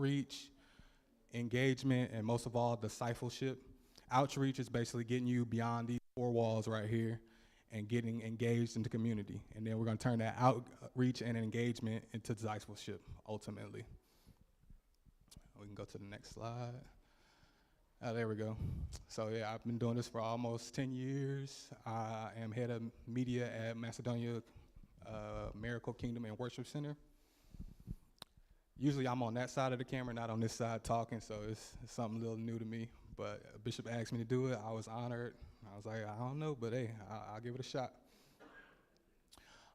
outreach, engagement, and most of all, discipleship. Outreach is basically getting you beyond these four walls right here and getting engaged in the community. And then we're gonna turn that outreach and engagement into discipleship, ultimately. We can go to the next slide. Oh, there we go. So yeah, I've been doing this for almost 10 years. I am head of media at Macedonia Miracle Kingdom and Worship Center. Usually I'm on that side of the camera, not on this side talking, so it's something a little new to me. But Bishop asked me to do it. I was honored. I was like, I don't know, but hey, I'll give it a shot.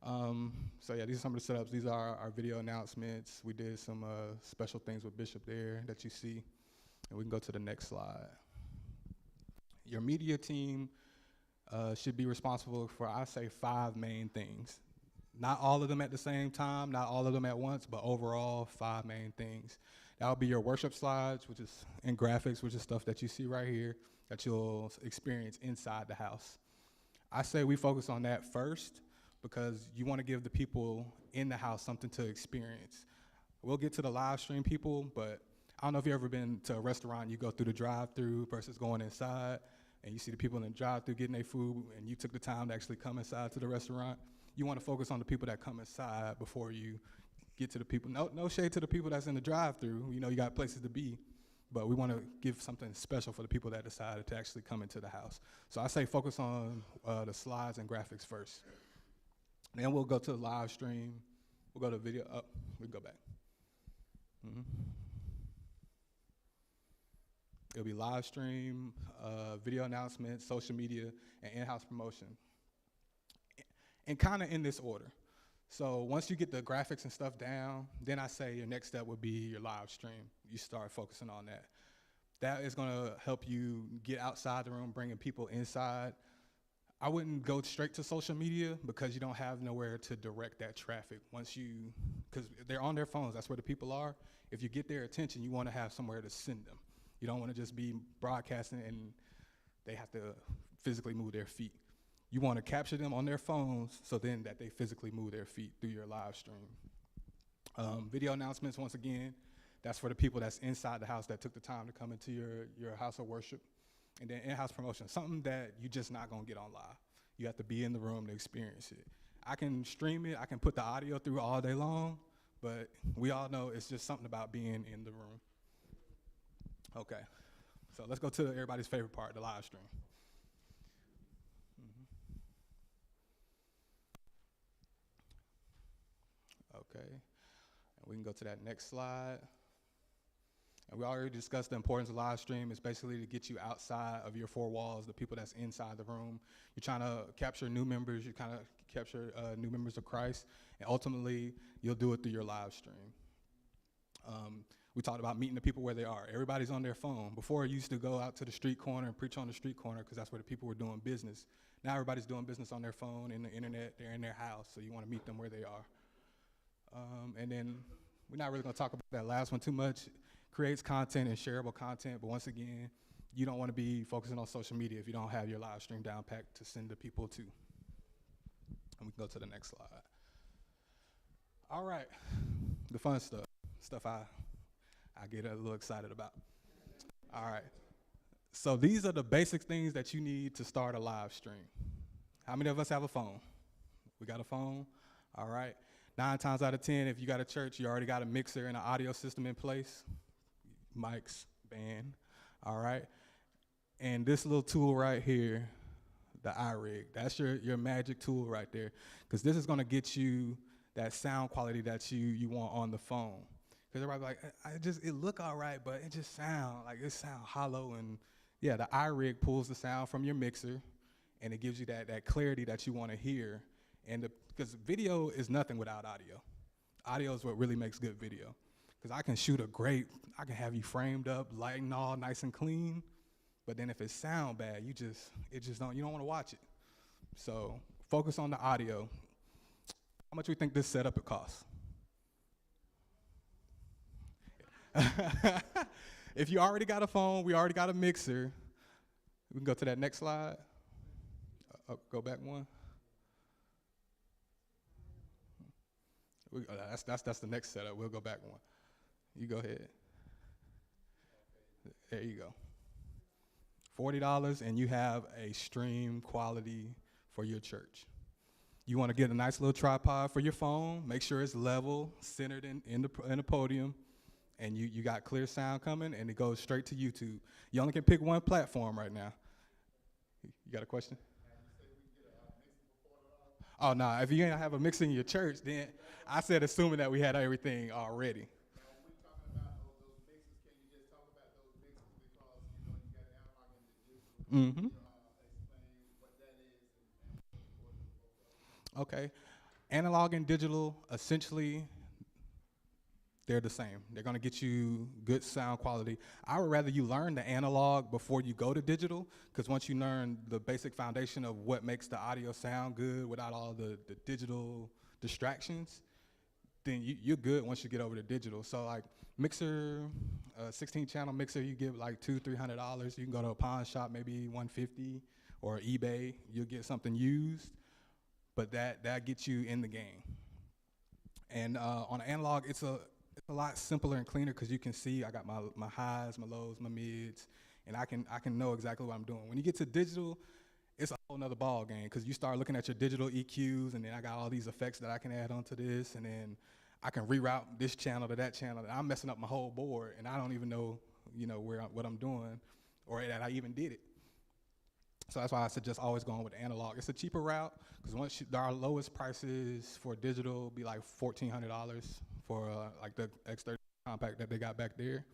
So yeah, these are some of the setups. These are our video announcements. We did some special things with Bishop there that you see. And we can go to the next slide. Your media team should be responsible for, I say, 5 main things. Not all of them at the same time, not all of them at once, but overall, 5 main things. That would be your worship slides, which is, and graphics, which is stuff that you see right here that you'll experience inside the house. I say we focus on that first because you want to give the people in the house something to experience. We'll get to the live stream people, but I don't know if you've ever been to a restaurant, you go through the drive-through versus going inside, and you see the people in the drive-through getting their food, and you took the time to actually come inside to the restaurant. You want to focus on the people that come inside before you get to the people. No shade to the people that's in the drive-through. You know, you got places to be, but we want to give something special for the people that decided to actually come into the house. So I say focus on the slides and graphics first. Then we'll go to the live stream. We'll go to video. Oh, we can go back. It'll be live stream, video announcements, social media, and in-house promotion. And kind of in this order. So once you get the graphics and stuff down, then I say your next step would be your live stream. You start focusing on that. That is gonna help you get outside the room, bringing people inside. I wouldn't go straight to social media because you don't have nowhere to direct that traffic. Because they're on their phones, that's where the people are. If you get their attention, you wanna have somewhere to send them. You don't wanna just be broadcasting and they have to physically move their feet. You want to capture them on their phones so then that they physically move their feet through your live stream. Video announcements, once again, that's for the people that's inside the house that took the time to come into your house of worship. And then in-house promotion, something that you're just not going to get on live. You have to be in the room to experience it. I can stream it, I can put the audio through all day long, but we all know it's just something about being in the room. Okay, so let's go to everybody's favorite part, the live stream. Okay, and we can go to that next slide. And we already discussed the importance of live stream. It's basically to get you outside of your 4 walls, the people that's inside the room. You're trying to capture new members, you're trying to capture new members of Christ, and ultimately, you'll do it through your live stream. We talked about meeting the people where they are. Everybody's on their phone. Before, it used to go out to the street corner and preach on the street corner because that's where the people were doing business. Now everybody's doing business on their phone, in the internet, they're in their house, so you want to meet them where they are. And then we're not really going to talk about that last one too much. Creates content and shareable content, but once again, you don't want to be focusing on social media if you don't have your live stream down packed to send to people to. And we can go to the next slide. All right, the fun stuff I get a little excited about. All right, so these are the basic things that you need to start a live stream. How many of us have a phone? We got a phone? All right. 9 times out of 10, if you got a church, you already got a mixer and an audio system in place. Mics, band, all right? And this little tool right here, the iRig, that's your magic tool right there, because this is gonna get you that sound quality that you want on the phone. Because everybody's like, it look all right, but it sound hollow, and yeah, the iRig pulls the sound from your mixer, and it gives you that clarity that you wanna hear. And because video is nothing without audio. Audio is what really makes good video. Because I can have you framed up, light and all, nice and clean, but then if it sound bad, you don't want to watch it. So focus on the audio. How much do we think this setup would cost? If you already got a phone, we already got a mixer. We can go to that next slide. Go back one. That's the next setup. We'll go back one. You go ahead. There you go. $40 and you have a stream quality for your church. You want to get a nice little tripod for your phone, make sure it's level, centered in the podium, and you got clear sound coming, and it goes straight to YouTube. You only can pick one platform right now. You got a question? Oh, no, if you ain't have a mixer in your church, then I said assuming that we had everything already. Mm-hmm. Okay. Analog and digital, essentially, they're the same. They're gonna get you good sound quality. I would rather you learn the analog before you go to digital, because once you learn the basic foundation of what makes the audio sound good without all the digital distractions, then you're good once you get over to digital. So like mixer, 16 channel mixer, you get like $200-300. You can go to a pawn shop, maybe 150, or eBay, you'll get something used, but that gets you in the game. And on analog, it's a lot simpler and cleaner because you can see I got my highs, my lows, my mids, and I can know exactly what I'm doing. When you get to digital, it's a whole nother ball game because you start looking at your digital EQs, and then I got all these effects that I can add onto this, and then I can reroute this channel to that channel, and I'm messing up my whole board, and I don't even know, what I'm doing, or that I even did it. So that's why I suggest always going with analog. It's a cheaper route because our lowest prices for digital be like $1,400 for like the X30 compact that they got back there.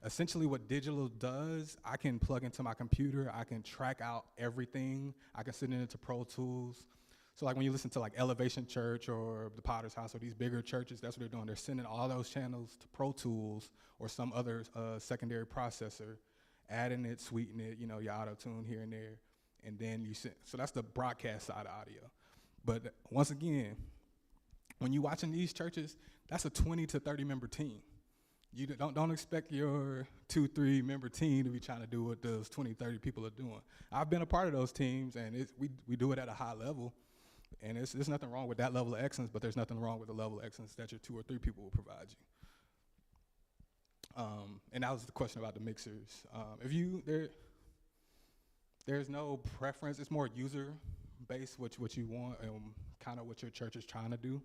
Essentially what digital does, I can plug into my computer, I can track out everything, I can send it into Pro Tools. So like when you listen to like Elevation Church or the Potter's House or these bigger churches, that's what they're doing. They're sending all those channels to Pro Tools or some other secondary processor, adding it, sweetening it, your auto-tune here and there. And then so that's the broadcast side of audio. But once again, when you're watching these churches, that's a 20 to 30 member team. You don't expect your 2-3 member team to be trying to do what those 20, 30 people are doing. I've been a part of those teams, and we do it at a high level. And there's nothing wrong with that level of excellence, but there's nothing wrong with the level of excellence that your 2 or 3 people will provide you. And that was the question about the mixers. There's no preference. It's more user-based, what you want and kind of what your church is trying to do.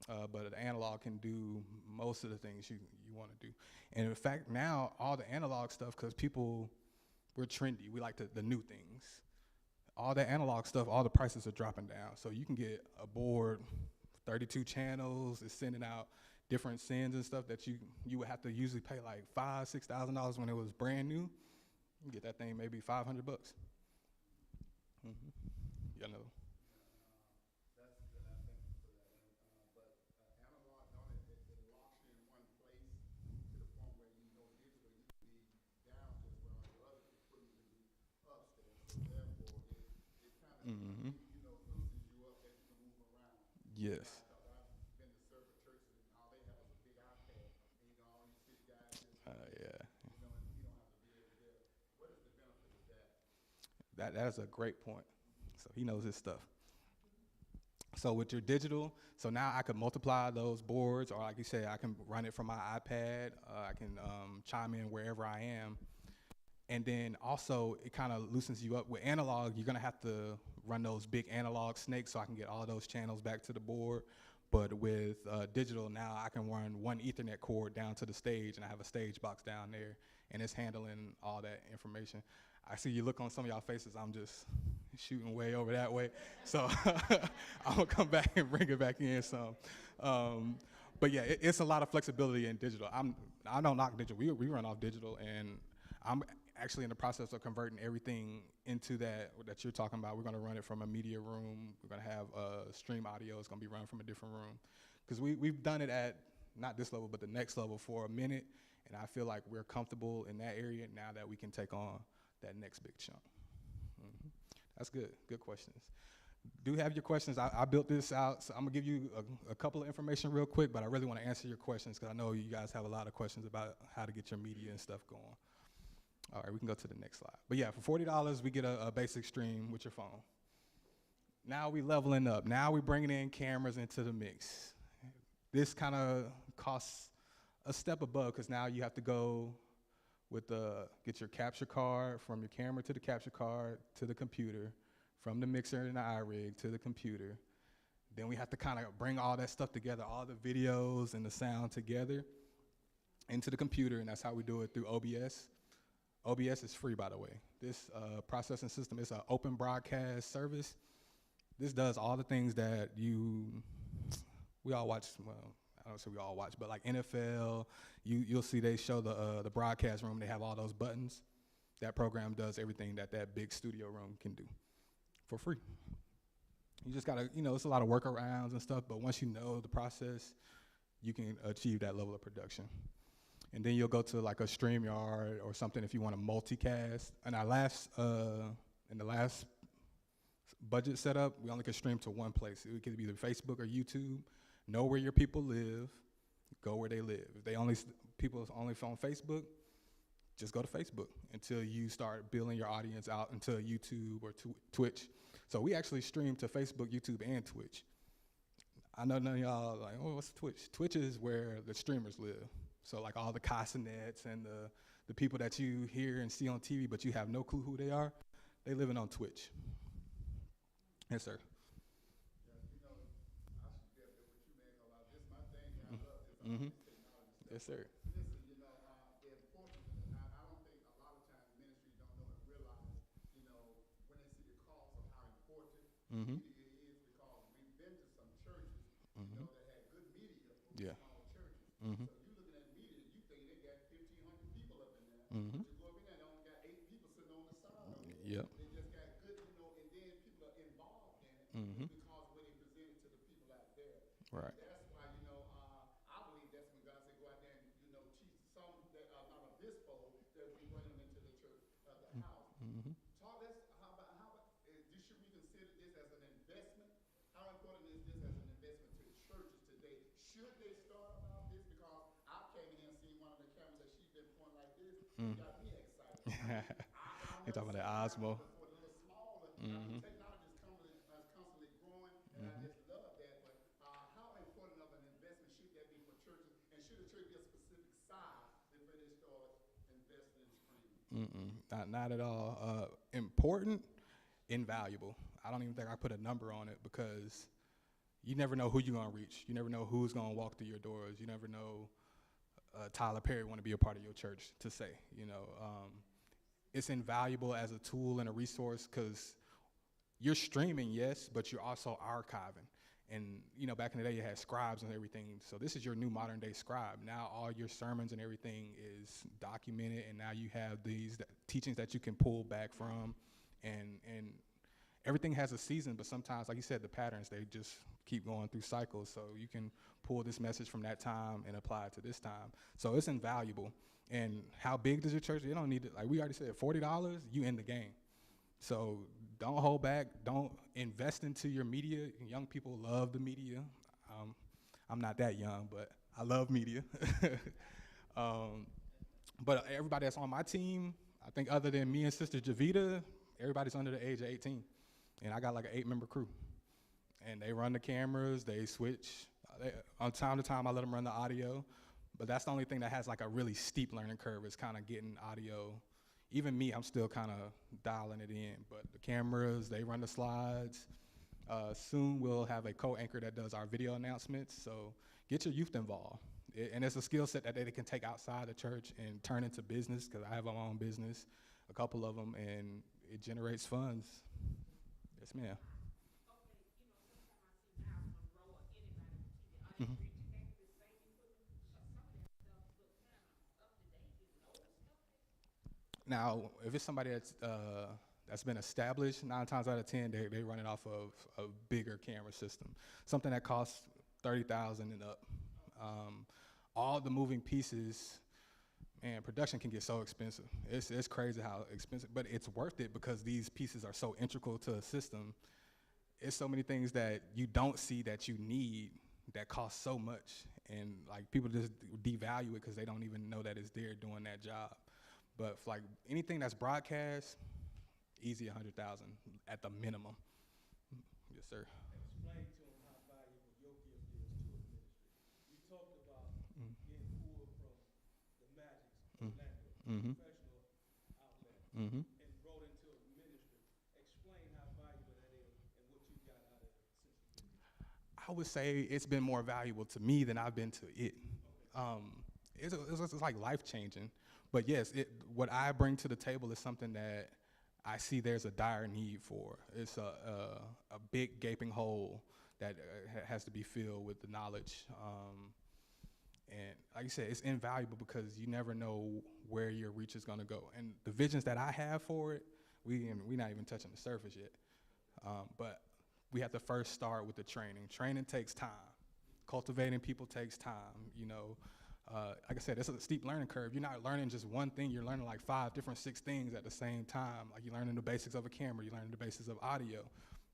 But the analog can do most of the things you want to do. And in fact, now all the analog stuff, because we're trendy. We like the new things. All the analog stuff, all the prices are dropping down. So you can get a board, 32 channels, it's sending out different sends and stuff that you would have to usually pay like $5,000-6,000 when it was brand new. You get that thing maybe $500. Mm-hmm. Yeah, no. Mm-hmm. Yes. Yeah. That is a great point. So he knows his stuff. So with your digital, so now I can multiply those boards, or like you said, I can run it from my iPad. I can chime in wherever I am. And then also, it kind of loosens you up. With analog, you're gonna have to run those big analog snakes so I can get all those channels back to the board. But with digital, now I can run one Ethernet cord down to the stage, and I have a stage box down there, and it's handling all that information. I see you look on some of y'all faces, I'm just shooting way over that way. So I'm gonna come back and bring it back in some. But yeah, it's a lot of flexibility in digital. I don't knock digital, we run off digital, and I'm actually in the process of converting everything into that you're talking about. We're gonna run it from a media room. We're gonna have stream audio. It's gonna be run from a different room. Because we've done it at, not this level, but the next level for a minute, and I feel like we're comfortable in that area now that we can take on that next big chunk. Mm-hmm. That's good questions. Do have your questions. I built this out, so I'm gonna give you a couple of information real quick, but I really wanna answer your questions because I know you guys have a lot of questions about how to get your media and stuff going. All right, we can go to the next slide. But yeah, for $40, we get a basic stream with your phone. Now we leveling up. Now we bringing in cameras into the mix. This kind of costs a step above because now you have to go with the get your capture card from your camera to the capture card to the computer, from the mixer and the iRig to the computer. Then we have to kind of bring all that stuff together, all the videos and the sound together into the computer, and that's how we do it through OBS. OBS is free, by the way. This processing system is an open broadcast service. This does all the things that we all watch. Well, I don't say we all watch, but like NFL, you'll see they show the broadcast room. They have all those buttons. That program does everything that big studio room can do for free. You just gotta, it's a lot of workarounds and stuff, but once you know the process, you can achieve that level of production. And then you'll go to like a StreamYard or something if you want to multicast. And in the last budget setup, we only could stream to one place. It could be either Facebook or YouTube. Know where your people live, go where they live. If people only on Facebook, just go to Facebook until you start building your audience out into YouTube or Twitch. So we actually stream to Facebook, YouTube, and Twitch. I know none of y'all like, oh, what's Twitch? Twitch is where the streamers live. So like all the Casanets and the people that you hear and see on TV, but you have no clue who they are, they living on Twitch. Yes, sir. Mm-hmm. Yes, sir. Listen, the importance, and I don't think a lot of times ministry don't know and realize, when they see the cost of how important Mm-hmm. media is, because we've been to some churches, Mm-hmm. that had good media, but Yeah. small churches. Mm-hmm. So you looking at media, you think they got 1,500 people up in there. Mm-hmm. But you go up in there, they only got 8 people sitting on the side. Yep. They just got good, and then people are involved in it Mm-hmm. because when they present it to the people out there. Right. That's why, I believe that's when God said go out there and, teach some that are not of this fold, that we bring them into the church, the house. Mm-hmm. Talk us, how about, should we consider this as an investment? How important is this as an investment to churches today? Should they start about this? Because I came in here and seen one of the cameras that she's been pointing like this, it got me excited. You're talking about that Osmo. Before, a little smaller. Mm-hmm. Technology is constantly growing, and I just love that. But how important of an investment should that be for churches? And should a church be a specific size before they start investing in streaming? Not at all. Important, invaluable. I don't even think I put a number on it because you never know who you're gonna reach. You never know who's gonna walk through your doors. You never know Tyler Perry want to be a part of your church to say. It's invaluable as a tool and a resource because you're streaming, yes, but you're also archiving. And back in the day, you had scribes and everything. So this is your new modern day scribe. Now all your sermons and everything is documented, and now you have these teachings that you can pull back from, and everything has a season. But sometimes, like you said, the patterns they just keep going through cycles. So you can pull this message from that time and apply it to this time. So it's invaluable. And how big does your church? You don't need it. Like we already said, $40, you in the game. So don't hold back. Don't invest into your media. Young people love the media. I'm not that young, but I love media. But everybody that's on my team, I think other than me and Sister Javita, everybody's under the age of 18. And I got like an 8-member crew. And they run the cameras, they switch. On time to time, I let them run the audio. But that's the only thing that has like a really steep learning curve is kind of getting audio. Even me, I'm still kind of dialing it in. But the cameras, they run the slides. Soon we'll have a co-anchor that does our video announcements. So get your youth involved. And it's a skill set that they can take outside the church and turn into business, because I have my own business, a couple of them, and it generates funds. Yes, ma'am. Mm-hmm. Now, if it's somebody that's been established, 9 times out of 10, they run it off of a bigger camera system, something that costs $30,000 and up. All the moving pieces, and production can get so expensive. It's crazy how expensive, but it's worth it because these pieces are so integral to a system. It's so many things that you don't see that you need that cost so much, and like people just devalue it because they don't even know that it's there doing that job. But like anything that's broadcast, easy 100,000 at the minimum. Yes, sir. Explain to them how valuable your gift is to a ministry. You talked about being pulled from the Magics, Orlando. Mm-hmm. professional outlet, Mm-hmm. and brought into a ministry. Explain how valuable that is and what you got out of it since you've been here. I would say it's been more valuable to me than I've been to it. Okay. It's like life changing. But yes, what I bring to the table is something that I see there's a dire need for. It's a big gaping hole that has to be filled with the knowledge. And like you said, it's invaluable because you never know where your reach is going to go. And the visions that I have for it, we're not even touching the surface yet. But we have to first start with the training. Training takes time. Cultivating people takes time. Like I said, it's a steep learning curve. You're not learning just one thing. You're learning like 5 different 6 things at the same time. Like you're learning the basics of a camera. You're learning the basics of audio.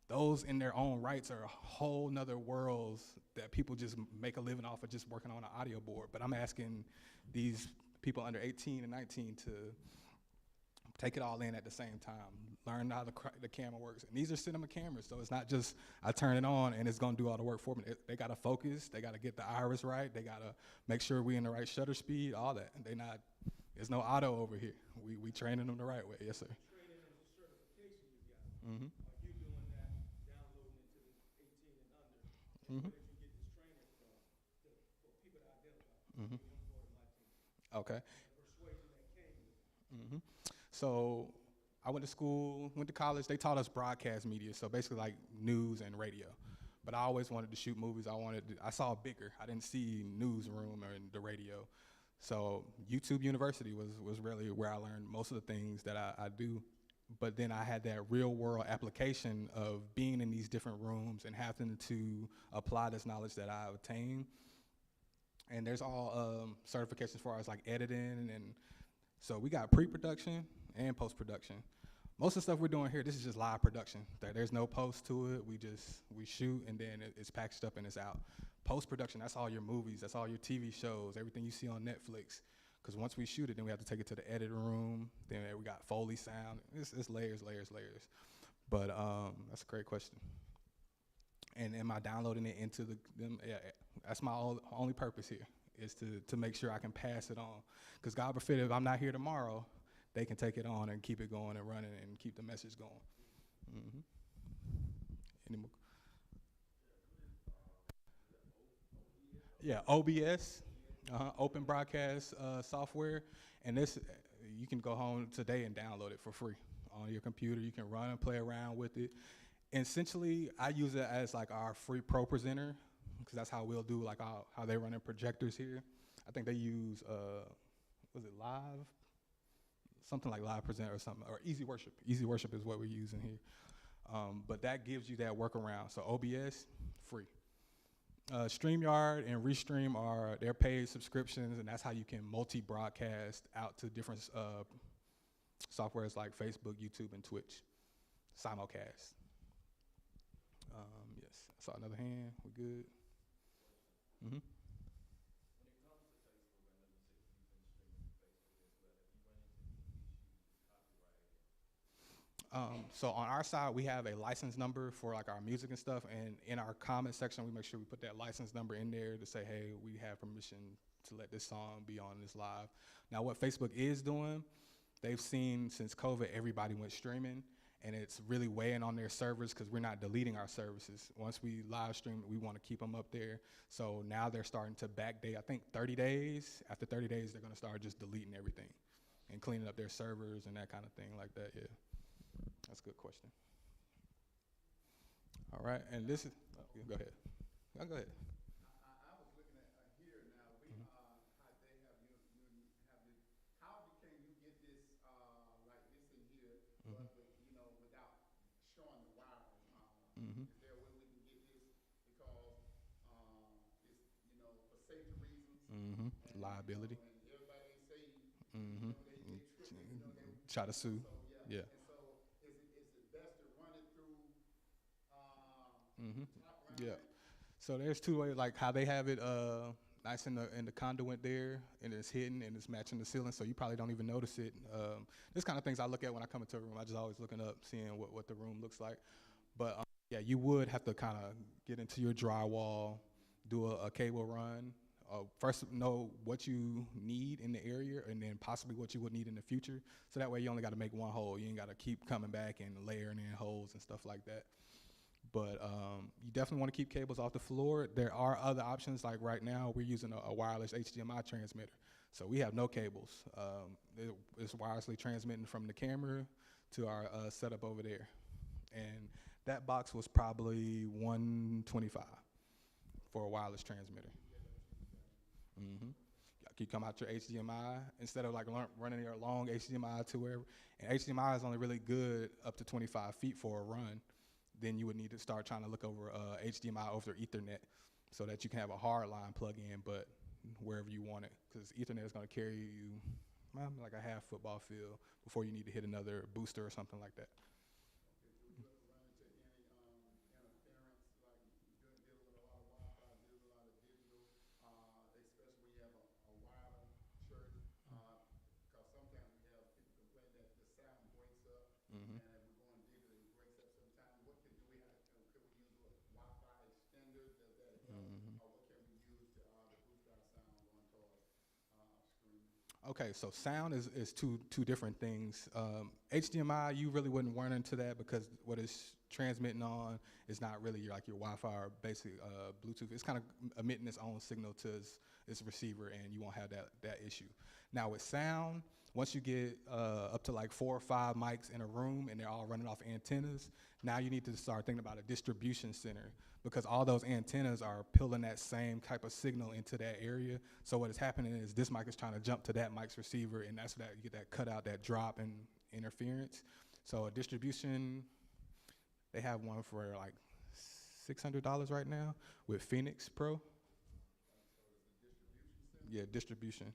Those in their own rights are whole nother worlds that people just make a living off of just working on an audio board. But I'm asking these people under 18 and 19 to take it all in at the same time, learn how the camera works. And these are cinema cameras, so it's not just I turn it on and it's gonna do all the work for me. They gotta focus, they gotta get the iris right, they gotta make sure we in the right shutter speed, all that. There's no auto over here. We training them the right way, yes sir. Training is a certification you got. Mm-hmm. Are you doing that, downloading into the 18 and under? And Mm-hmm. where did you get this training from? For people to identify. Mm-hmm. I'm part of my team. Okay. And the persuasion that came with it. Mm-hmm. So I went to school, went to college. They taught us broadcast media, so basically like news and radio. But I always wanted to shoot movies. I saw bigger. I didn't see newsroom or the radio. So YouTube University was really where I learned most of the things that I do. But then I had that real world application of being in these different rooms and having to apply this knowledge that I obtained. And there's all certifications as far as like editing, and so we got pre-production and post-production. Most of the stuff we're doing here, this is just live production. There's no post to it. We shoot and then it's packaged up and it's out. Post-production, that's all your movies, that's all your TV shows, everything you see on Netflix. Because once we shoot it, then we have to take it to the editing room. Then we got Foley sound. It's layers, layers, layers. But that's a great question. And am I downloading it into them? Yeah, that's my only purpose here, is to make sure I can pass it on. Because God forbid, if I'm not here tomorrow, they can take it on and keep it going and running and keep the message going. Mm-hmm. Any more? Yeah, OBS, open broadcast software. And this, you can go home today and download it for free on your computer. You can run and play around with it. And essentially, I use it as like our free pro presenter, because that's how we'll do like how they run their projectors here. I think they use, was it Live? Something like Live Presenter or something, or Easy Worship. Easy Worship is what we're using here. But that gives you that workaround. So OBS, free. StreamYard and Restream are their paid subscriptions, and that's how you can multi-broadcast out to different softwares like Facebook, YouTube, and Twitch. Simulcast. Yes, I saw another hand. We good? Mm-hmm. So on our side, we have a license number for like our music and stuff, and in our comment section, we make sure we put that license number in there to say, hey, we have permission to let this song be on this live. Now, what Facebook is doing, they've seen since COVID, everybody went streaming, and it's really weighing on their servers because we're not deleting our services. Once we live stream, we want to keep them up there. So now they're starting to backdate, I think 30 days. After 30 days, they're going to start just deleting everything and cleaning up their servers and that kind of thing like that, yeah. That's a good question. All right, and this is, go ahead. Go ahead. I was looking at here now. How they have you have it. How can you get this like this in here, but without showing the wires? Mm-hmm. Is there a way we can get this because it's for safety reasons? Mm-hmm. And, Liability. and everybody ain't saved. Mm-hmm. They tripping. They Try to sue. So Yeah. And so is it best to run it through Mm-hmm. top line? Yeah. So there's 2 ways, like how they have it nice in the conduit there, and it's hidden and it's matching the ceiling, so you probably don't even notice it. This kind of things I look at when I come into a room. I just always looking up, seeing what the room looks like. But yeah, you would have to kind of get into your drywall, do a cable run, first know what you need in the area, and then possibly what you would need in the future. So that way you only got to make one hole. You ain't got to keep coming back and layering in holes and stuff like that. But you definitely want to keep cables off the floor. There are other options. Like right now, we're using a wireless HDMI transmitter. So we have no cables. It's wirelessly transmitting from the camera to our setup over there. And that box was probably $125 for a wireless transmitter. Mm-hmm. You come out your HDMI instead of like running your long HDMI to wherever. And HDMI is only really good up to 25 feet for a run. Then you would need to start trying to look over HDMI over Ethernet so that you can have a hard line plug in, but wherever you want it, because Ethernet is going to carry you like a half football field before you need to hit another booster or something like that. Okay, do you ever run into any interference, like dealing with a lot of Wi-Fi, dealing with a lot of digital, especially when you have a wider church? Because sometimes we have people complain that the sound breaks up, Mm-hmm. and if we're going digital, it breaks up sometimes. What can do we have? Could we use a Wi-Fi extender? Does that help? Mm-hmm. Or what can we use to boost our sound going towards screen? Okay, so sound is two different things. HDMI, you really wouldn't run into that because what it's transmitting on is not really your Wi-Fi or basic Bluetooth. It's kind of emitting its own signal to its receiver, and you won't have that issue. Now with sound, once you get up to like 4 or 5 mics in a room and they're all running off antennas, now you need to start thinking about a distribution center, because all those antennas are pulling that same type of signal into that area. So what is happening is this mic is trying to jump to that mic's receiver, and that's that you get that cutout, that drop and interference. So a distribution, they have one for like $600 right now with Phoenix Pro. Yeah, distribution,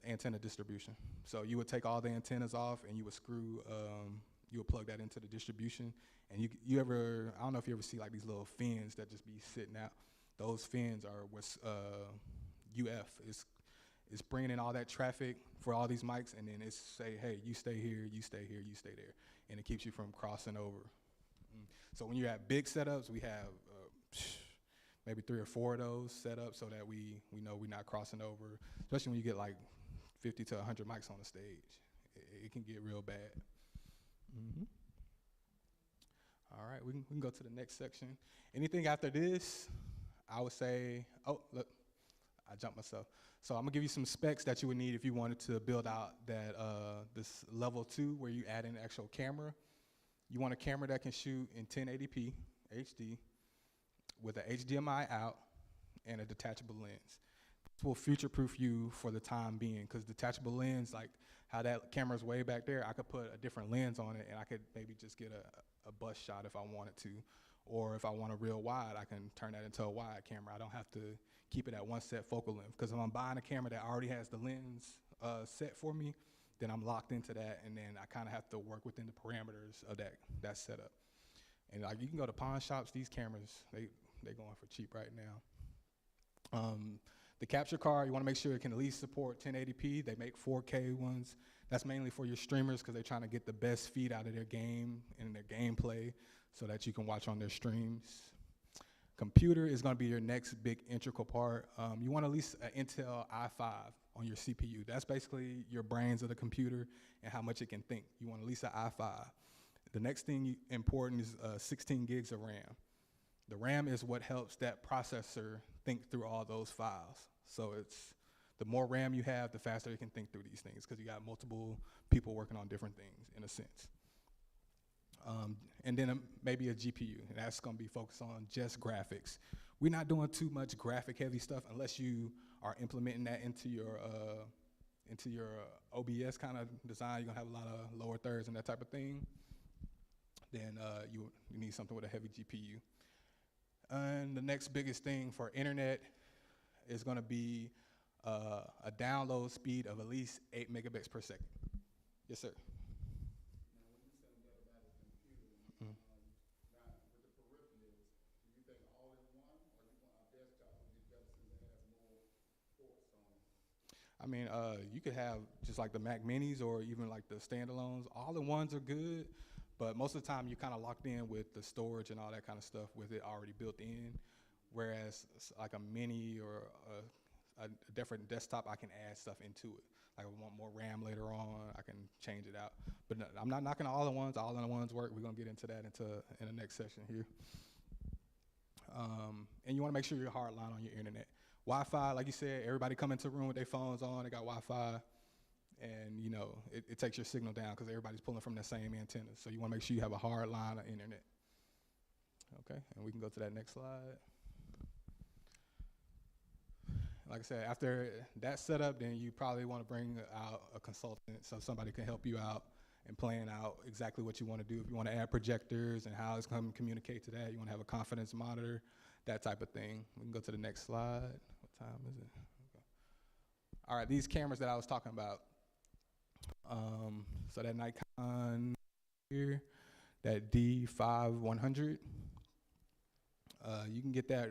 antenna distribution. So you would take all the antennas off and you would screw, you would plug that into the distribution. And you ever, I don't know if you ever see like these little fins that just be sitting out. Those fins are what's UF. It's bringing in all that traffic for all these mics, and then it's say, hey, you stay here, you stay here, you stay there. And it keeps you from crossing over. So when you're at big setups, we have maybe 3 or 4 of those set up so that we know we're not crossing over, especially when you get like 50 to 100 mics on the stage. It can get real bad. Mm-hmm. All right, we can go to the next section. Anything after this, I would say, oh, look, I jumped myself. So I'm gonna give you some specs that you would need if you wanted to build out that this level 2 where you add in an actual camera. You want a camera that can shoot in 1080p HD with an HDMI out and a detachable lens. This will future-proof you for the time being, because detachable lens, like how that camera's way back there, I could put a different lens on it and I could maybe just get a bust shot if I wanted to. Or if I want a real wide, I can turn that into a wide camera. I don't have to keep it at one set focal length, because if I'm buying a camera that already has the lens set for me, then I'm locked into that, and then I kind of have to work within the parameters of that setup. And like you can go to pawn shops, these cameras, they're going for cheap right now. The capture card, you want to make sure it can at least support 1080p. They make 4K ones. That's mainly for your streamers, because they're trying to get the best feed out of their game and their gameplay so that you can watch on their streams. Computer is going to be your next big integral part. You want at least an Intel i5 on your CPU. That's basically your brains of the computer and how much it can think. You want at least an i5. The next thing important is 16 gigs of RAM. The RAM is what helps that processor think through all those files. So it's the more RAM you have, the faster it can think through these things, because you got multiple people working on different things in a sense. And then maybe a GPU, and that's going to be focused on just graphics. We're not doing too much graphic heavy stuff unless you are implementing that into your OBS kind of design. You're going to have a lot of lower thirds and that type of thing. Then you need something with a heavy GPU. And the next biggest thing for internet is going to be a download speed of at least 8 megabits per second. Yes, sir. Now, when you said that about a computer, now with the peripherals, do you think all in one, or you want a desktop would be better since it has more ports on it? I mean, you could have just like the Mac Minis or even like the standalones. All in ones are good, but most of the time you're kind of locked in with the storage and all that kind of stuff with it already built in. Whereas like a mini or a different desktop, I can add stuff into it. Like if I want more RAM later on, I can change it out. But no, I'm not knocking all-in-ones. All-in-ones work. We're gonna get into that in the next section here. And you want to make sure you're hardline on your internet. Wi-Fi, like you said, everybody come into the room with their phones on. They got Wi-Fi, and you know it takes your signal down because everybody's pulling from the same antenna. So you want to make sure you have a hard line of internet. Okay, and we can go to that next slide. Like I said, after that setup, then you probably want to bring out a consultant so somebody can help you out and plan out exactly what you want to do. If you want to add projectors and how it's going to communicate to that, you want to have a confidence monitor, that type of thing. We can go to the next slide. What time is it? Okay. All right, these cameras that I was talking about. So that Nikon here, that D5100, you can get that.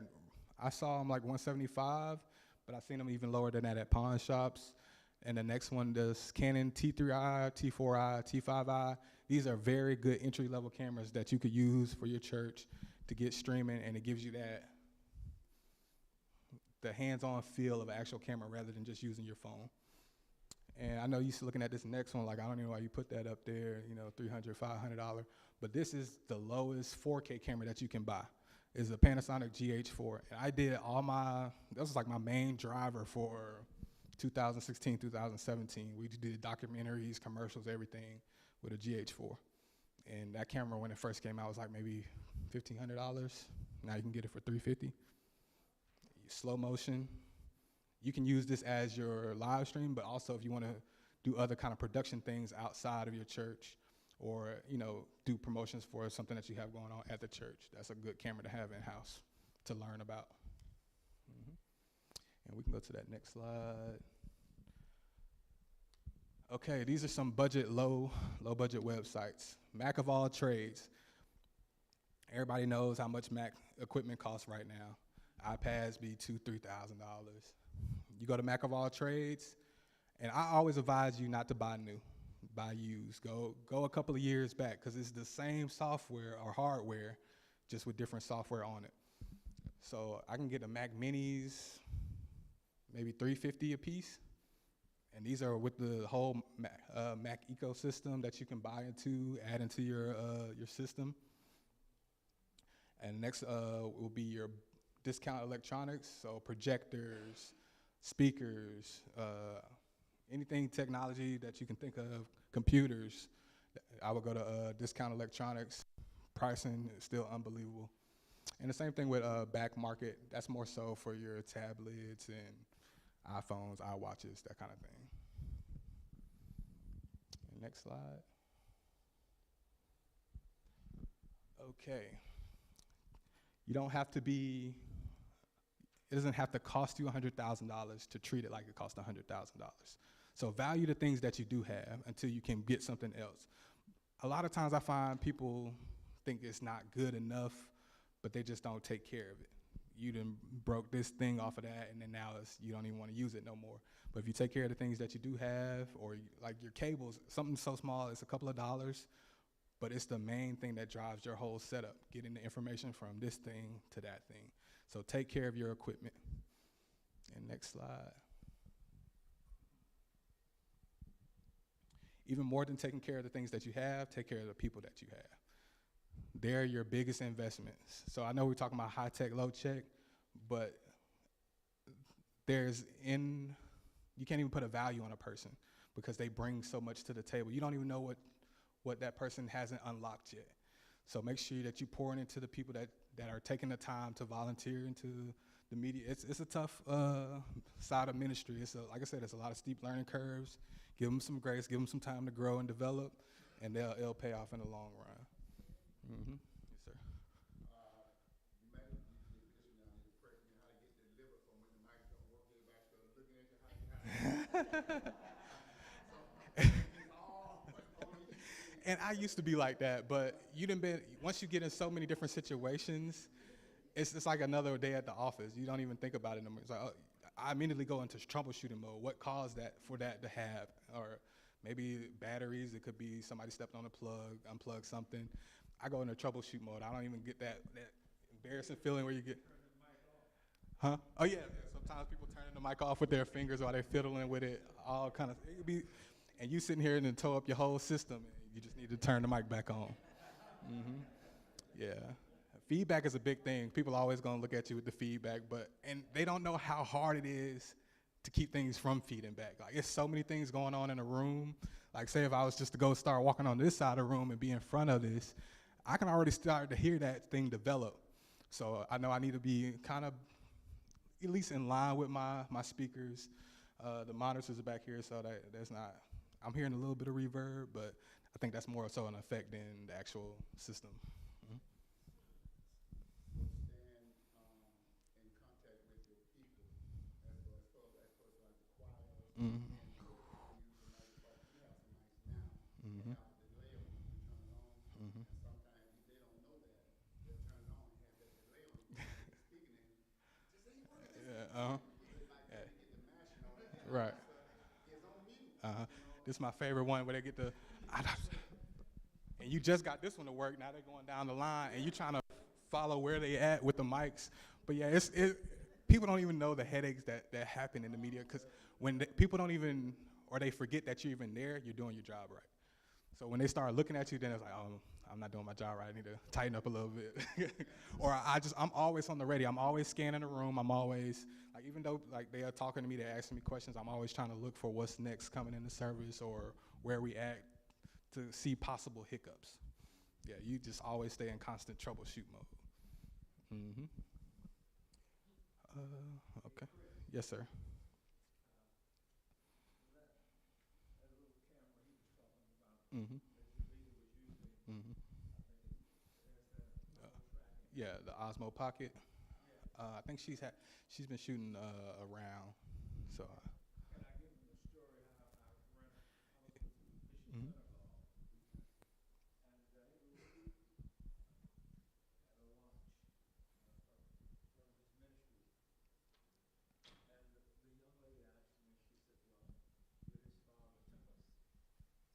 I saw them like 175, but I've seen them even lower than that at pawn shops. And the next one, does Canon T3i, T4i, T5i. These are very good entry-level cameras that you could use for your church to get streaming, and it gives you the hands-on feel of an actual camera rather than just using your phone. And I know you're looking at this next one, like I don't even know why you put that up there, you know, $300, $500. But this is the lowest 4K camera that you can buy. It's a Panasonic GH4. And I did that was like my main driver for 2016, 2017. We did documentaries, commercials, everything with a GH4. And that camera, when it first came out, was like maybe $1,500. Now you can get it for $350. Slow motion. You can use this as your live stream, but also if you want to do other kind of production things outside of your church, or you know, do promotions for something that you have going on at the church, that's a good camera to have in-house to learn about. And we can go to that next slide. Okay, these are some low budget websites. Mac of all trades. Everybody knows how much Mac equipment costs right now. iPads be $2,000, $3,000. You go to Mac of all trades, and I always advise you not to buy new, buy used. Go a couple of years back, because it's the same software or hardware, just with different software on it. So I can get the Mac Minis, maybe $350 a piece. And these are with the whole Mac ecosystem that you can buy into, add into your system. And next will be your discount electronics, so projectors, speakers, anything technology that you can think of, computers. I would go to discount electronics. Pricing is still unbelievable. And the same thing with back market. That's more so for your tablets and iPhones, iWatches, that kind of thing. And next slide. Okay. You don't have to be, it doesn't have to cost you $100,000 to treat it like it costs $100,000. So value the things that you do have until you can get something else. A lot of times I find people think it's not good enough, but they just don't take care of it. You done broke this thing off of that, and then now you don't even want to use it no more. But if you take care of the things that you do have, or like your cables, something so small, it's a couple of dollars, but it's the main thing that drives your whole setup, getting the information from this thing to that thing. So take care of your equipment. And next slide. Even more than taking care of the things that you have, take care of the people that you have. They're your biggest investments. So I know we're talking about high tech, low tech, but you can't even put a value on a person because they bring so much to the table. You don't even know what that person hasn't unlocked yet. So make sure that you pour into the people that are taking the time to volunteer into the media. It's a tough side of ministry. Like I said, it's a lot of steep learning curves. Give them some grace, give them some time to grow and develop, and it'll pay off in the long run. Mm-hmm. Yes, sir. You may need to get this now. You pray for me how to get delivered from when the mics don't work. Everybody start looking at you And I used to be like that, but once you get in so many different situations, it's like another day at the office. You don't even think about it anymore. It's like, I immediately go into troubleshooting mode. What caused that to have? Or maybe batteries. It could be somebody stepped on a plug, unplugged something. I go into troubleshoot mode. I don't even get that embarrassing feeling where you get, huh? Oh yeah. Sometimes sometimes people turning the mic off with their fingers while they're fiddling with it, all kind of, it could be, and you sitting here and then tow up your whole system, and you just need to turn the mic back on. Yeah. Feedback is a big thing. People are always gonna look at you with the feedback, and they don't know how hard it is to keep things from feeding back. Like, it's so many things going on in a room. Like, say if I was just to go start walking on this side of the room and be in front of this, I can already start to hear that thing develop. So I know I need to be kind of at least in line with my speakers. The monitors are back here, so that's not, I'm hearing a little bit of reverb, but I think that's more so an effect than the actual system. Stand in contact with your people as far as like the choir and you use the mic, but you have some mics now. They have a delay on when you turn it on, and sometimes they don't know that. They'll turn it on and have that delay on you speaking in. Just ain't working. Yeah, They like that to get the mashing on it. right. It's on mute. This is my favorite one where they get the, and you just got this one to work. Now they're going down the line, and you trying to follow where they at with the mics. But yeah, people don't even know the headaches that happen in the media, because when people don't even, or they forget that you're even there, you're doing your job right. So when they start looking at you, then it's like, oh, I'm not doing my job right. I need to tighten up a little bit. Or I'm always on the ready. I'm always scanning the room. I'm always, like, even though like they are talking to me, they're asking me questions, I'm always trying to look for what's next coming in the service or where we at to see possible hiccups. Yeah, you just always stay in constant troubleshoot mode. Okay. Yes, sir. Mm-hmm. Mm-hmm. Yeah, the Osmo Pocket. I think she's been shooting around. So. Can I give them the story how I ran Bishop Mhm. Senegal? And it was at a lunch for his ministry. And the young lady asked me, she said, well, you're his father.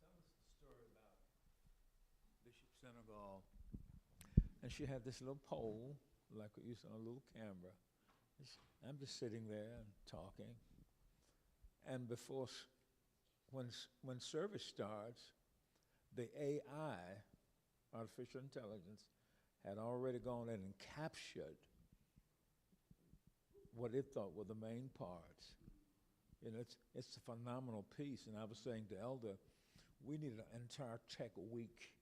Tell us the story about Bishop Senegal. And she had this little pole, like we used on a little camera. I'm just sitting there and talking. And when service starts, the AI, artificial intelligence, had already gone in and captured what it thought were the main parts. You know, it's a phenomenal piece. And I was saying to Elder, we need an entire tech week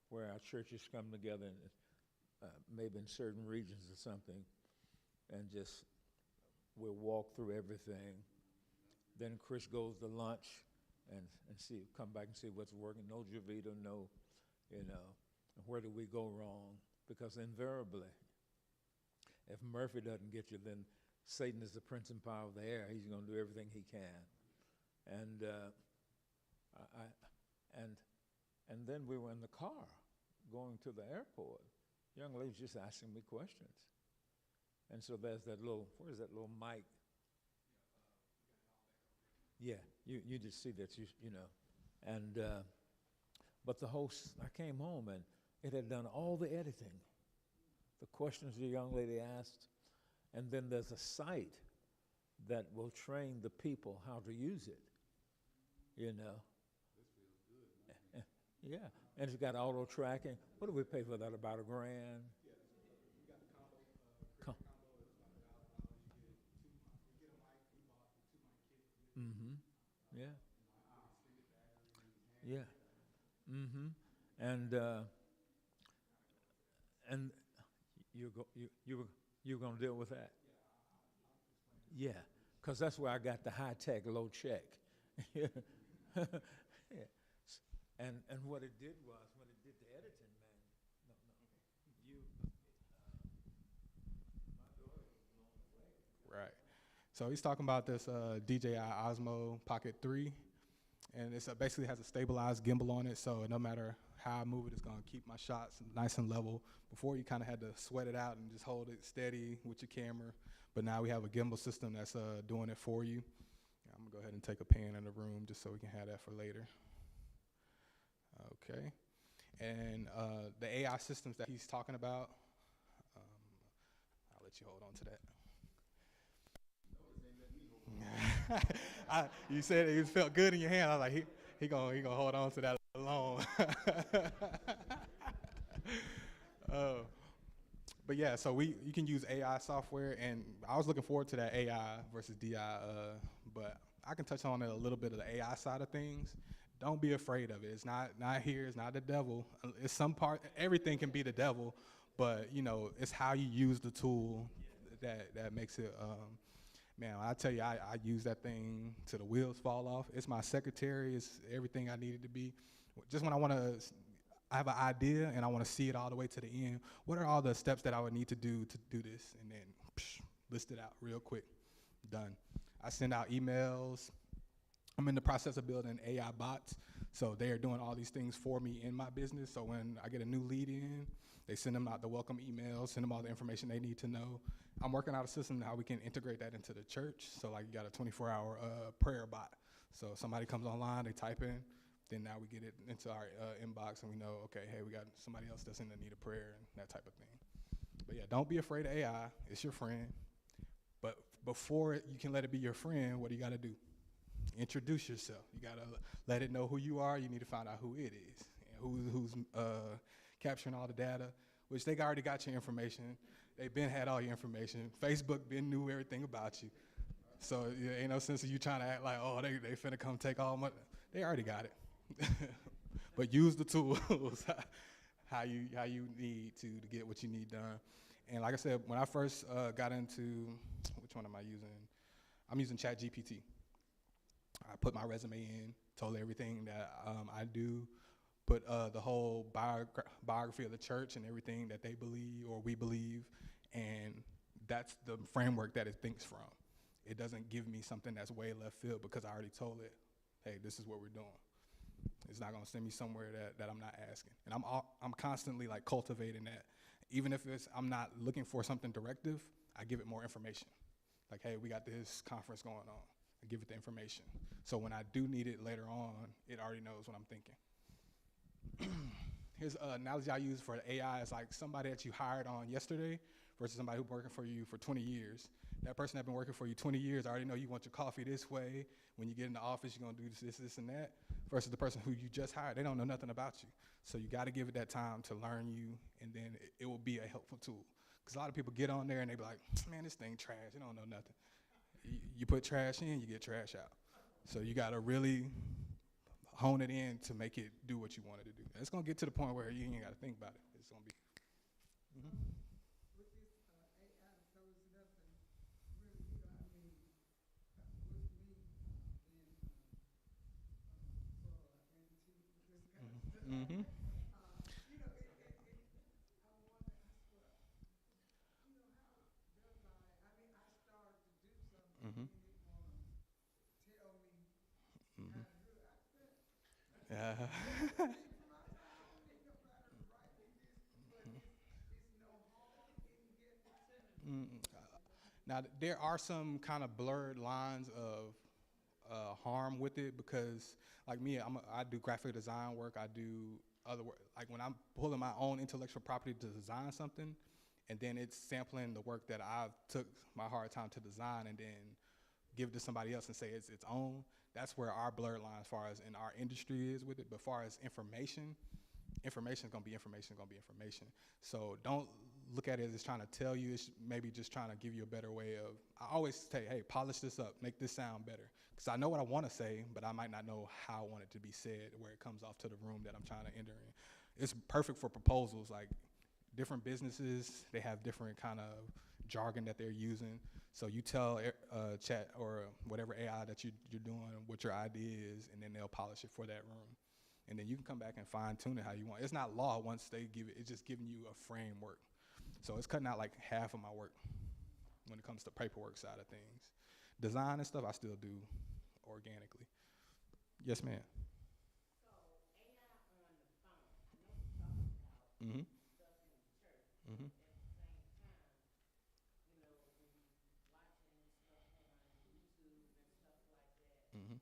where our churches come together, and maybe in certain regions or something, and just we'll walk through everything. Then Chris goes to lunch and come back and see what's working. No Javita, no, where do we go wrong? Because invariably, if Murphy doesn't get you, then Satan is the prince and power of the air. He's going to do everything he can. And and then we were in the car going to the airport. Young lady's just asking me questions. And so there's that little, where's that little mic? Yeah, you just see that, you know. And, but I came home and it had done all the editing. The questions the young lady asked, and then there's a site that will train the people how to use it, you know. This feels good, man. Yeah, and it's got auto tracking. What do we pay for that? About $1,000? Yeah, we got the combo. Com- Combo is about $1,000. You get a mic. We bought the 2 mic kit. Mm-hmm. Yeah. Yeah. Mm-hmm. And you're gonna deal with that. Yeah, because that's where I got the high tech, low check. Yeah. And what it did was when it did the editing, man. No, my daughter was blown away. Right. So he's talking about this DJI Osmo Pocket 3, and it basically has a stabilized gimbal on it, so no matter how I move it, it's going to keep my shots nice and level. Before, you kind of had to sweat it out and just hold it steady with your camera, but now we have a gimbal system that's doing it for you. I'm going to go ahead and take a pan in the room just so we can have that for later. Okay. And the AI systems that he's talking about, I'll let you hold on to that. You said it felt good in your hand. I was like, he gonna hold on to that long. uh, but yeah, so you can use AI software, and I was looking forward to that AI versus DI. But I can touch on it a little bit of the AI side of things. Don't be afraid of it. It's not here. It's not the devil. It's some part. Everything can be the devil, but it's how you use the tool that makes it. Man, I tell you, I use that thing till the wheels fall off. It's my secretary. It's everything I need it to be. Just when I have an idea and I want to see it all the way to the end. What are all the steps that I would need to do this? And then list it out real quick. Done. I send out emails. I'm in the process of building AI bots. So they are doing all these things for me in my business. So when I get a new lead in, they send them out the welcome emails, send them all the information they need to know. I'm working out a system how we can integrate that into the church. So like you got a 24-hour prayer bot. So somebody comes online, they type in, then now we get it into our inbox and we know, okay, hey, we got somebody else that's in the need of prayer and that type of thing. But yeah, don't be afraid of AI. It's your friend. But before you can let it be your friend, what do you got to do? Introduce yourself. You got to let it know who you are. You need to find out who it is and who's capturing all the data, which they already got your information. They've been had all your information. Facebook been knew everything about you. So yeah, ain't no sense of you trying to act like, oh, they finna come take all my. They already got it. But use the tools how you need to get what you need done. And like I said, when I first got into, which one am I using? I'm using ChatGPT. I put my resume in, told everything that I do, put the whole biography of the church and everything that they believe or we believe, and that's the framework that it thinks from. It doesn't give me something that's way left field because I already told it, hey, this is what we're doing. It's not gonna send me somewhere that I'm not asking. And I'm constantly like cultivating that. Even if I'm not looking for something directive, I give it more information. Like, hey, we got this conference going on. I give it the information. So when I do need it later on, it already knows what I'm thinking. Here's an analogy I use for AI is like somebody that you hired on yesterday versus somebody who's working for you for 20 years. That person that's been working for you 20 years already know you want your coffee this way. When you get in the office, you're gonna do this, and that. Versus the person who you just hired, they don't know nothing about you. So you gotta give it that time to learn you, and then it will be a helpful tool. Because a lot of people get on there and they be like, man, this thing trash, it don't know nothing. You put trash in, you get trash out. So you gotta really hone it in to make it do what you want it to do. And it's gonna get to the point where you ain't gotta think about it. It's gonna be. Mm-hmm. With this AI that throws it up and really, with me being for into this kind of stuff, Mm-hmm. I wonder, I swear, how does I started to do something Mm-hmm. and it want to tell me how Mm-hmm. to do it. I said, Yeah. I don't need nobody to write me this, but it's no harm in getting it to me. Mm. Now there are some kind of blurred lines of harm with it because, like me, I do graphic design work. I do other work. Like when I'm pulling my own intellectual property to design something, and then it's sampling the work that I've took my hard time to design, and then give it to somebody else and say it's its own. That's where our blurred line, as far as in our industry, is with it. But as far as information is gonna be information, So don't look at it as trying to tell you. It's maybe just trying to give you a better way of. I always say, hey, polish this up, make this sound better, because I know what I want to say, but I might not know how I want it to be said, where it comes off to the room that I'm trying to enter in. It's perfect for proposals. Like different businesses, they have different kind of jargon that they're using. So you tell chat or whatever AI that you're doing what your idea is, and then they'll polish it for that room. And then you can come back and fine tune it how you want. It's not law once they give it, it's just giving you a framework. So it's cutting out like half of my work when it comes to paperwork side of things. Design and stuff I still do organically. Yes, ma'am. Mm-hmm. Mm-hmm. Mm-hmm.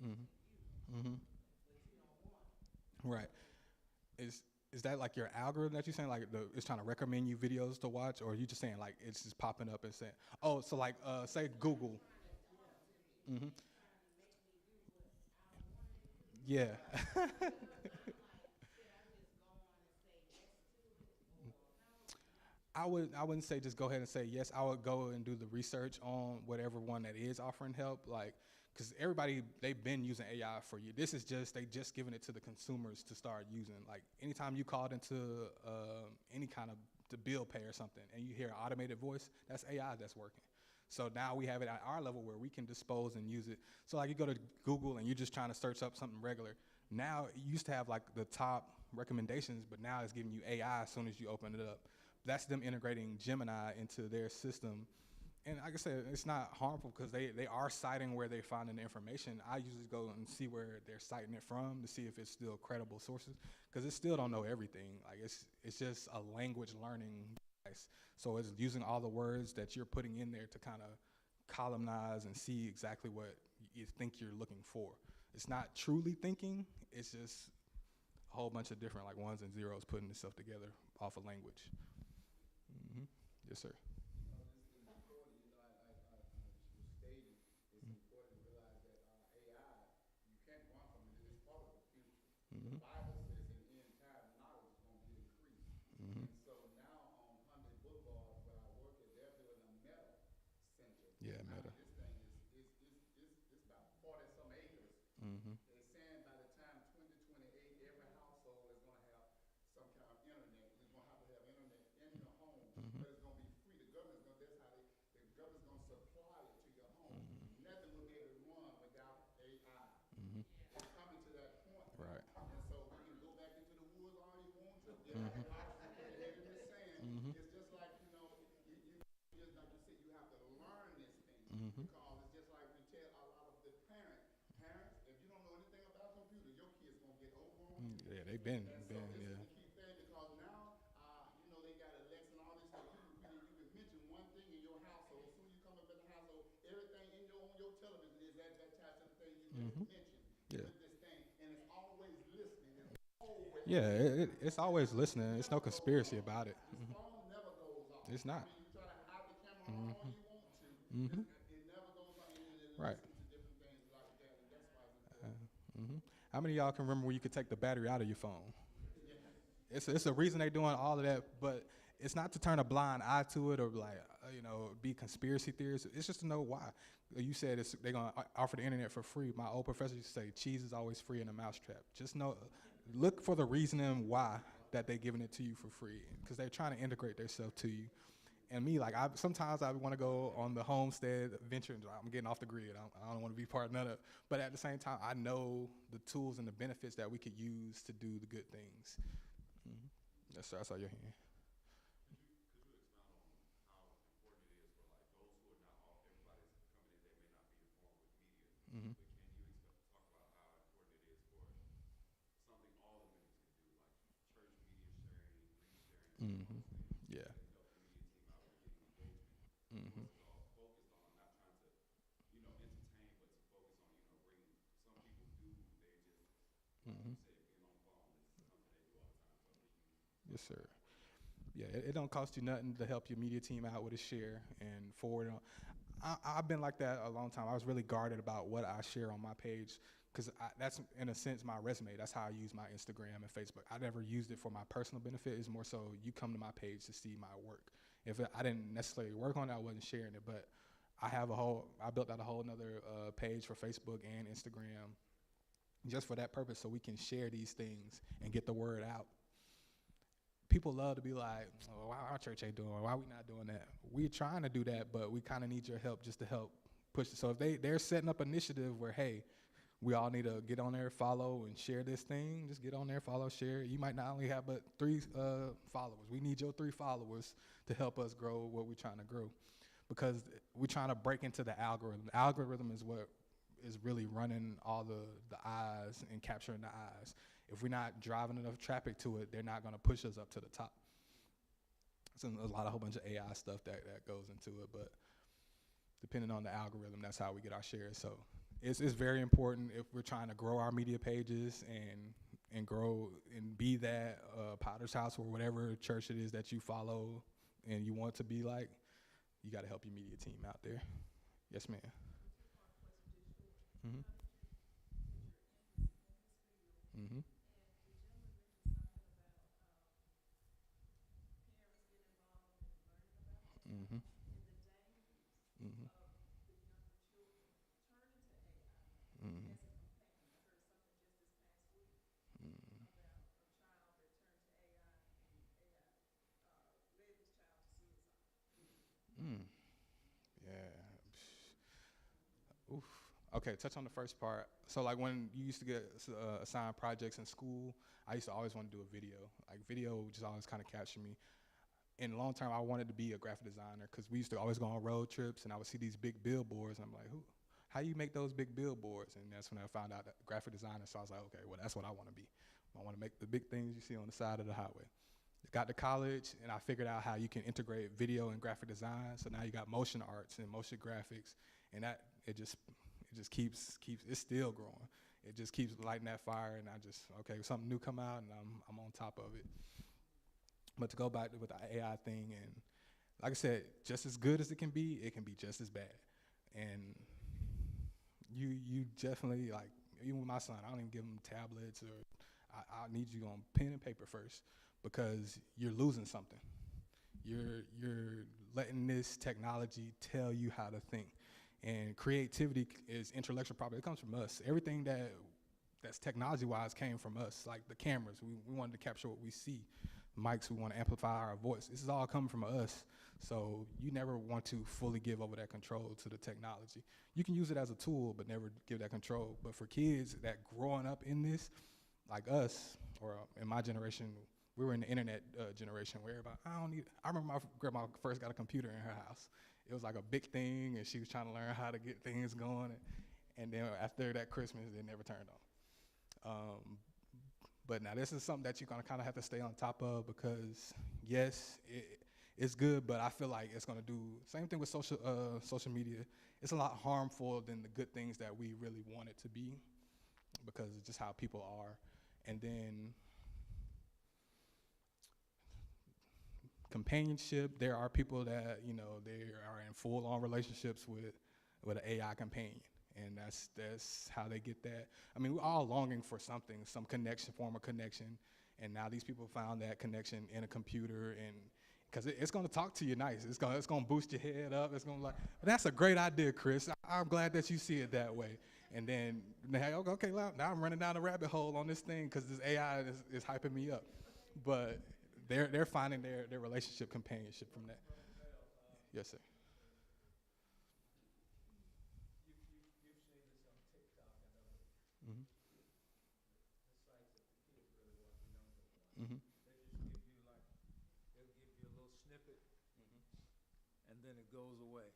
Mm-hmm. Mm-hmm. Right. It's is that like your algorithm that you're saying, like it's trying to recommend you videos to watch, or are you just saying like it's just popping up and saying, oh, so like say Google. Hmm. Yeah. I wouldn't say just go ahead and say yes. I would go and do the research on whatever one that is offering help, like because everybody they've been using AI for you. This is just they just giving it to the consumers to start using. Like anytime you called into any kind of the bill pay or something, and you hear automated voice, that's AI that's working. So now we have it at our level where we can dispose and use it. So like you go to Google and you're just trying to search up something regular. Now you used to have like the top recommendations, but now it's giving you AI as soon as you open it up. That's them integrating Gemini into their system. And like I said, it's not harmful because they are citing where they're finding the information. I usually go and see where they're citing it from to see if it's still credible sources because it still don't know everything. Like it's just a language learning device. So it's using all the words that you're putting in there to kind of columnize and see exactly what you think you're looking for. It's not truly thinking. It's just a whole bunch of different like ones and zeros putting itself together off of language. Mm-hmm. Yes, sir. This is important, was stating, it's important to realize that AI, you can't run from it, it's part of the future. The Mm-hmm. Bible says in end time, knowledge is going to be increased. Mm-hmm. And so now on Hyundai Boulevard, where I work at, they're doing a meta center. Yeah, I Meta. mean, this thing is about 40 some acres. Mm-hmm. They're saying by the time 2028, every household is going to have some kind of internet. You're going to have internet in your home, Mm-hmm. but it's going to be free. The government's going. That's how the government's going to supply it to your home. Mm-hmm. Nothing will be able to run without AI. Mm-hmm. It's coming to that point. Right. And so we can go back into the woods all you want to. Get out Mm-hmm. the house and put it in the sand. Mm-hmm. It's just like, you just like you said, you have to learn this thing Mm-hmm. because it's just like we tell a lot of the parents, if you don't know anything about computers, your kids gonna get over on you. Yeah, they've been, And so been, this yeah. is the key thing because now, they got Alexa and all this stuff. You can mention one thing in your household. As soon as you come up in the household, everything on your television is advertised to the thing you just Mm-hmm. mentioned. Yeah. With this thing, and it's always listening. It's always Yeah, it's always listening. It's no conspiracy about it. this Mm-hmm. phone never goes off. It's not. I mean, you try to hide the camera on all Mm-hmm. you want to. Mm-hmm. It never goes on, and it Right. listens to different things like that, and that's why it's Uh, important. mm-hmm. How many of y'all can remember where you could take the battery out of your phone? Yeah. It's a reason they're doing all of that, but it's not to turn a blind eye to it or like be conspiracy theorists. It's just to know why. You said they're gonna offer the internet for free. My old professor used to say cheese is always free in a mousetrap. Just look for the reasoning why that they're giving it to you for free because they're trying to integrate themselves to you. And me, like sometimes I want to go on the homestead venture and I'm getting off the grid. I don't want to be part of none of it. But at the same time, I know the tools and the benefits that we could use to do the good things. Mm-hmm. Yes, sir. I saw your hand. Mm-hmm. Mm-hmm. Yeah. Mm-hmm. Mm-hmm. Yes, sir. Yeah, it don't cost you nothing to help your media team out with a share and forward it on. I've been like that a long time. I was really guarded about what I share on my page because that's, in a sense, my resume. That's how I use my Instagram and Facebook. I never used it for my personal benefit. It's more so you come to my page to see my work. If I didn't necessarily work on it, I wasn't sharing it. But I built out a whole another page for Facebook and Instagram just for that purpose so we can share these things and get the word out. People love to be like, oh, why our church ain't doing it? Why we not doing that? We're trying to do that, but we kind of need your help just to help push it. So if they're setting up initiative where, hey, we all need to get on there, follow, and share this thing, just get on there, follow, share. You might not only have but 3 followers. We need your 3 followers to help us grow what we're trying to grow because we're trying to break into the algorithm. The algorithm is what is really running all the eyes and capturing the eyes. If we're not driving enough traffic to it, they're not going to push us up to the top. So there's a whole bunch of AI stuff that goes into it, but depending on the algorithm, that's how we get our shares. So it's very important if we're trying to grow our media pages and and grow and be that Potter's House or whatever church it is that you follow and you want to be like, you got to help your media team out there. Yes, ma'am. Mm-hmm. Mm-hmm. Mm-hmm. Mm-hmm. Mm-hmm. Mm. Yeah. Oof. Okay, touch on the first part. So like when you used to get assigned projects in school, I used to always want to do a video. Like video just always kind of captured me. In the long term, I wanted to be a graphic designer because we used to always go on road trips and I would see these big billboards and I'm like, how you make those big billboards? And that's when I found out that graphic designer. So I was like, okay, well, that's what I want to be. I want to make the big things you see on the side of the highway. Got to college and I figured out how you can integrate video and graphic design. So now you got motion arts and motion graphics, and that it just keeps it's still growing. It just keeps lighting that fire, and I just something new come out and I'm on top of it. But to go back with the AI thing, and like I said, just as good as it can be just as bad. And you definitely, like, even with my son, I don't even give him tablets or I need you on pen and paper first because you're losing something. You're letting this technology tell you how to think. And creativity is intellectual property. It comes from us. Everything that's technology-wise came from us, like the cameras. We wanted to capture what we see. Mics, we want to amplify our voice. This is all coming from us. So you never want to fully give over that control to the technology. You can use it as a tool, but never give that control. But for kids that growing up in this, like us, or in my generation, we were in the internet generation where everybody, I remember my grandma first got a computer in her house. It was like a big thing, and she was trying to learn how to get things going. And then after that Christmas, it never turned on. But now this is something that you're gonna kind of have to stay on top of because yes, it's good, but I feel like it's gonna do same thing with social media. It's a lot harmful than the good things that we really want it to be because it's just how people are. And then companionship, there are people that, they are in full-on relationships with an AI companion. And that's how they get that. I mean, we're all longing for something, some connection, form of connection. And now these people found that connection in a computer, and because it's going to talk to you nice. It's going to boost your head up. It's going to that's a great idea, Chris. I'm glad that you see it that way. And then, okay, now I'm running down a rabbit hole on this thing because this AI is hyping me up. But they're finding their relationship companionship from that. Yes, sir. Mm-hmm. Mm-hmm. They'll give you a little snippet, and then it goes away.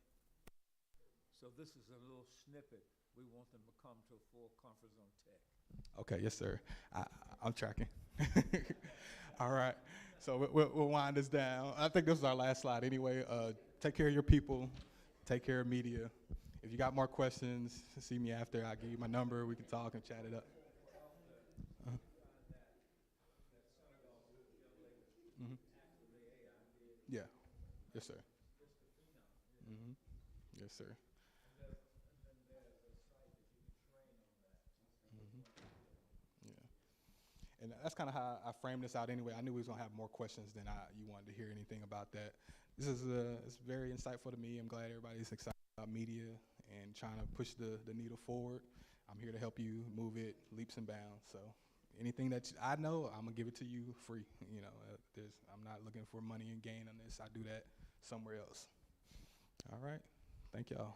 So this is a little snippet. We want them to come to a full conference on tech. Okay, yes, sir. I'm tracking. All right. So we'll wind this down. I think this is our last slide anyway. Take care of your people. Take care of media. If you got more questions, see me after. I'll give you my number. We can talk and chat it up. Uh-huh. Mm-hmm. Yeah. Yes, sir. Mm-hmm. Yes, sir. Mm-hmm. Yeah. And that's kind of how I framed this out anyway. I knew we was gonna have more questions than you wanted to hear anything about that. This is it's very insightful to me. I'm glad everybody's excited about media and trying to push the needle forward. I'm here to help you move it leaps and bounds. So anything that I know, I'm gonna give it to you free. I'm not looking for money and gain on this. I do that somewhere else. All right. Thank y'all.